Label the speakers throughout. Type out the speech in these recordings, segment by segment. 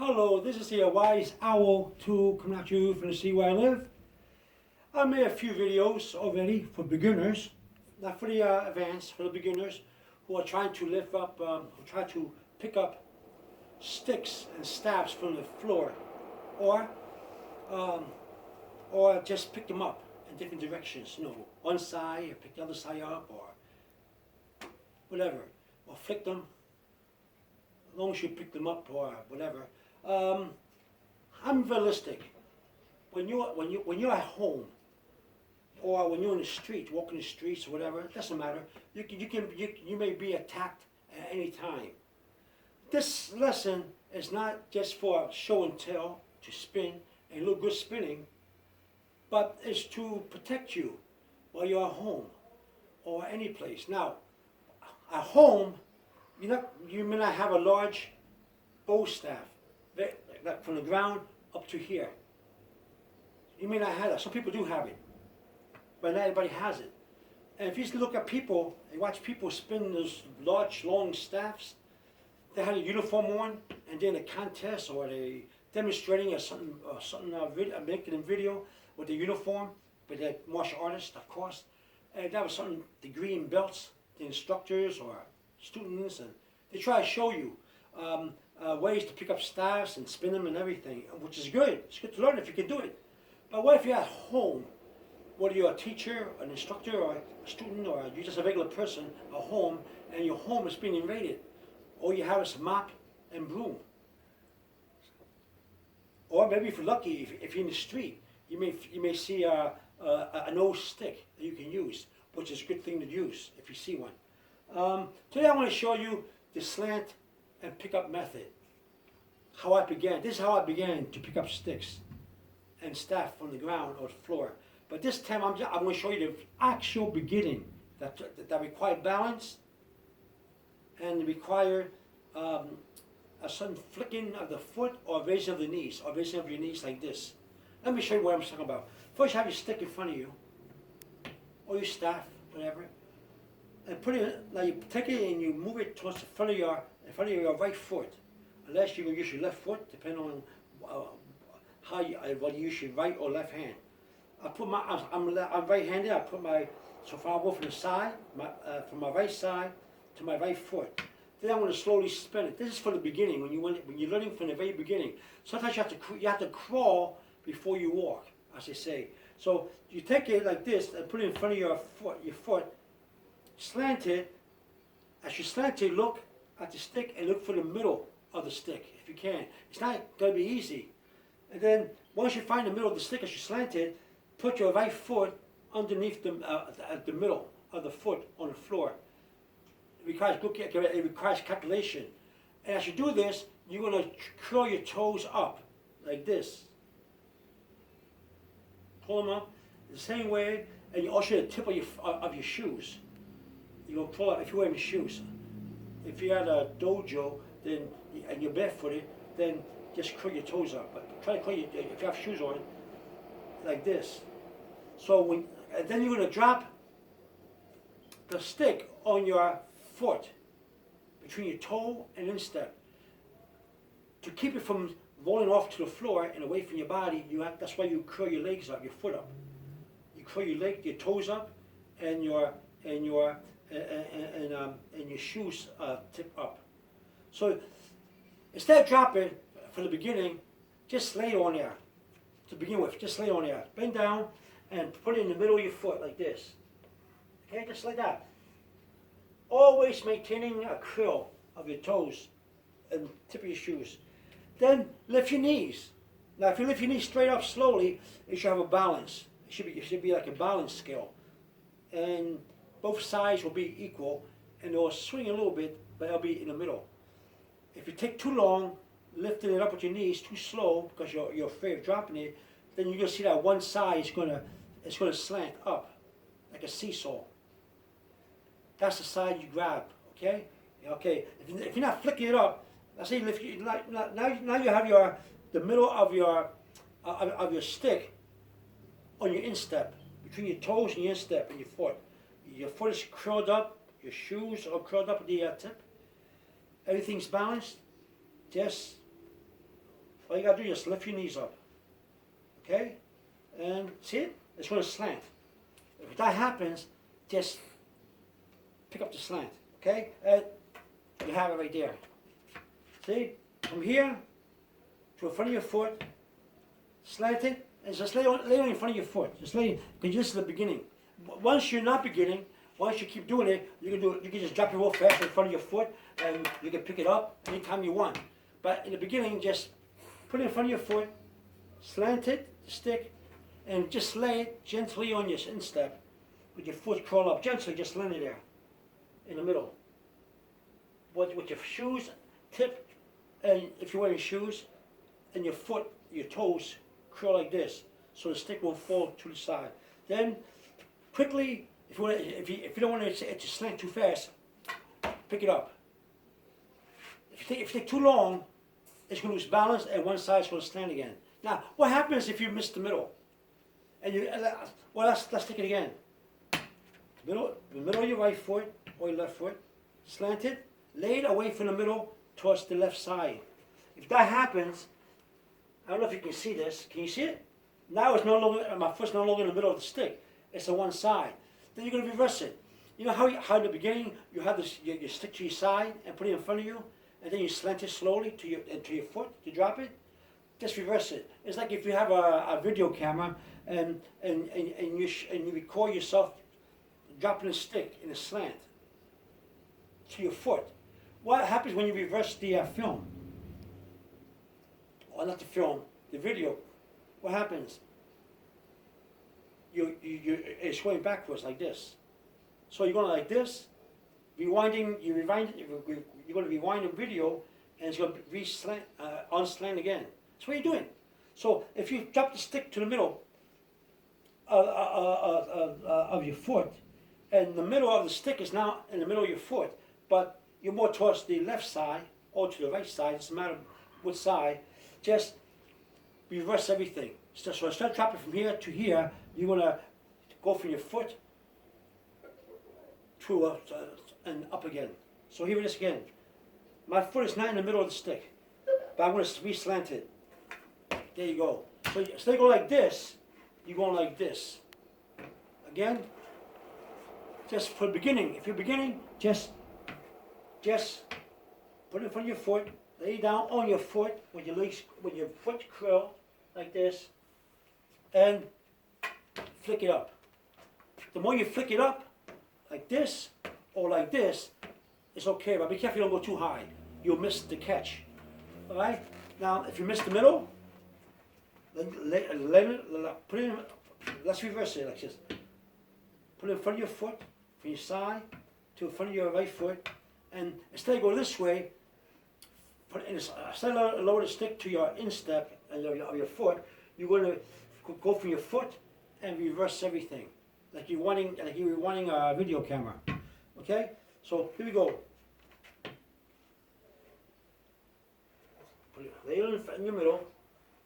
Speaker 1: Hello, this is the Wise Owl 2 coming at you from the sea where I live. I made a few videos already for beginners, not for the advanced, for the beginners who are trying to lift up, who try to pick up sticks and staffs from the floor, or um, or just pick them up in different directions. You know, one side, or pick the other side up, or whatever, or flick them. As long as you pick them up or whatever. I'm realistic. When you're at home, or when you're in the street, walking the streets or whatever, it doesn't matter. You may be attacked at any time. This lesson is not just for show and tell, to spin and look good spinning, but it's to protect you while you're at home or any place. Now, at home, you may not have a large bow staff, like from the ground up to here. You may not have that. Some people do have it, but not everybody has it. And if you look at people and watch people spin those large, long staffs, they had a uniform on, and then a contest or they demonstrating something making a video with the uniform, but they're martial artists, of course. And that was something, the green belts, the instructors or students, and they try to show you ways to pick up staffs and spin them and everything, which is good. It's good to learn if you can do it. But what if you're at home? Whether you're a teacher, an instructor, or a student, or you're just a regular person at home, and your home is being invaded. All you have is a mop and broom. Or maybe if you're lucky, if you're in the street, you may see an old stick that you can use, which is a good thing to use if you see one. Today I want to show you the slant and pickup method. How I began. This is how I began to pick up sticks and staff from the ground or the floor. But this time I'm going to show you the actual beginning that required balance and required a sudden flicking of the foot or raising of the knees, or raising of your knees like this. Let me show you what I'm talking about. First, you have your stick in front of you, or your staff, whatever, and put it. Now you take it and you move it towards the front of your right foot, unless you can use your left foot, depending on whether you use your right or left hand. I'm right-handed. I put so far I go from the side, from my right side to my right foot. Then I'm going to slowly spin it. This is for the beginning, when you're learning from the very beginning. Sometimes you have to crawl before you walk, as they say. So you take it like this and put it in front of your foot, slant it. As you slant it, look at the stick and look for the middle of the stick, if you can. It's not going to be easy. And then once you find the middle of the stick as you slant it, put your right foot underneath the middle of the foot on the floor. It requires calculation. And as you do this, you're going to curl your toes up like this. Pull them up the same way, and you also the tip of your shoes. You're going to pull up if you're wearing shoes. If you're at a dojo, then and you're barefooted, then just curl your toes up. But try to curl if you have shoes on, like this. So and then you're going to drop the stick on your foot, between your toe and instep. To keep it from rolling off to the floor and away from your body, that's why you curl your legs up, your foot up. You curl your toes up, and your shoes tip up. So instead of dropping from the beginning, just lay on there. To begin with, just lay on there. Bend down and put it in the middle of your foot like this. Okay, just like that. Always maintaining a curl of your toes and tip of your shoes. Then lift your knees. Now, if you lift your knees straight up slowly, it should have a balance. It should be like a balance scale, and both sides will be equal, and they'll swing a little bit, but they'll be in the middle. If you take too long lifting it up with your knees, too slow because you're afraid of dropping it, then you're gonna see that one side is gonna slant up like a seesaw. That's the side you grab, okay? Okay. If you're not flicking it up, let's say now you have the middle of your stick on your instep, between your toes and your instep and your foot. Your foot is curled up, your shoes are curled up at the tip. Everything's balanced. Just all you gotta do is just lift your knees up. Okay? And see it? It's gonna slant. If that happens, just pick up the slant. Okay? And you have it right there. See? From here to the front of your foot, slant it, and just lay on in front of your foot. Just lay, because this is the beginning. Once you're not beginning, once you keep doing it, you can just drop it real fast in front of your foot, and you can pick it up anytime you want. But in the beginning, just put it in front of your foot, slant it, stick, and just lay it gently on your instep with your foot curl up. Gently, just land it there in the middle. With your shoes tip, and if you're wearing shoes, and your foot, your toes curl like this, so the stick won't fall to the side. Then quickly, if you don't want it to slant too fast, pick it up. If you take too long, it's going to lose balance, and one side's going to slant again. Now, what happens if you miss the middle? And well, let's take it again. The middle of your right foot or your left foot, slant it, lay it away from the middle towards the left side. If that happens, I don't know if you can see this. Can you see it? Now it's no longer, my foot's no longer in the middle of the stick. It's on one side. Then you're going to reverse it. You know how in the beginning you have this, you stick to your side and put it in front of you, and then you slant it slowly to your foot to drop it? Just reverse it. It's like if you have a video camera and you record yourself dropping a stick in a slant to your foot. What happens when you reverse the film? Or not the film, the video. What happens? It's going backwards like this. So you're going like this, you're going to rewind the video, and it's going to unslant again. That's what you're doing. So if you drop the stick to the middle of your foot, and the middle of the stick is now in the middle of your foot, but you're more towards the left side or to the right side, it doesn't matter which side, just reverse everything. So instead of dropping from here to here, you're going to go from your foot to and up again. So here it is again. My foot is not in the middle of the stick, but I'm going to re-slant it. There you go. So instead of going like this, you're going like this. Again, just for the beginning. If you're beginning, just put it in front of your foot, lay down on your foot with your legs, with your foot curl like this, and flick it up. The more you flick it up, like this or like this, it's okay, but be careful you don't go too high. You'll miss the catch. All right? Now, if you miss the middle, put it in, let's reverse it like this. Put it in front of your foot, from your side to in front of your right foot, and instead of going this way, instead of lower the stick to your instep of your foot, you're going to go from your foot and reverse everything, like you're wanting a video camera. Okay? So here we go. Lay it in the middle,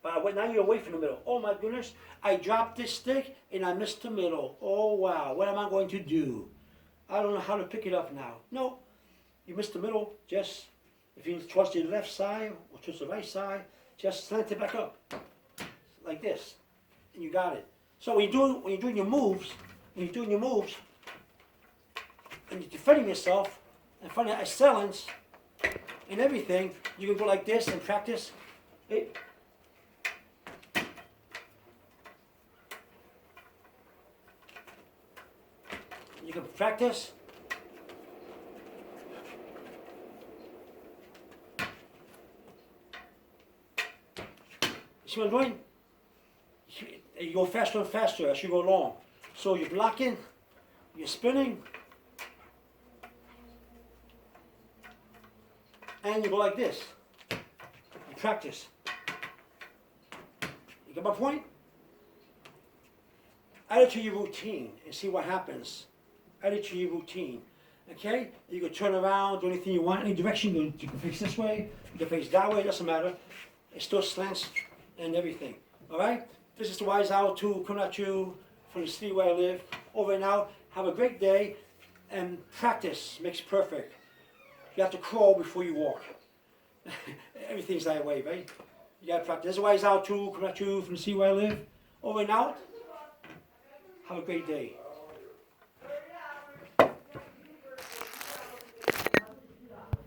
Speaker 1: but now you're away from the middle. Oh my goodness, I dropped this stick and I missed the middle. Oh wow, what am I going to do? I don't know how to pick it up now. No, you missed the middle. Just, if you towards the left side or towards the right side, just slant it back up, like this, and you got it. So when you're doing your moves, and you're defending yourself, and finding excellence in everything, you can go like this and practice. Hey. You can practice. See what I'm doing? You go faster and faster as you go along. So you're blocking, you're spinning, and you go like this. You practice. You get my point? Add it to your routine and see what happens. Add it to your routine. Okay? You can turn around, do anything you want, any direction. You can face this way, you can face that way, it doesn't matter. It still slants and everything. Alright? This is the Wise Owl 2 coming at you from the city where I live. Over and out. Have a great day, and practice makes perfect. You have to crawl before you walk. Everything's that way, right? You gotta practice. Otherwise, Owl 2 coming at you from the sea where I live. Over and out. Have a great day.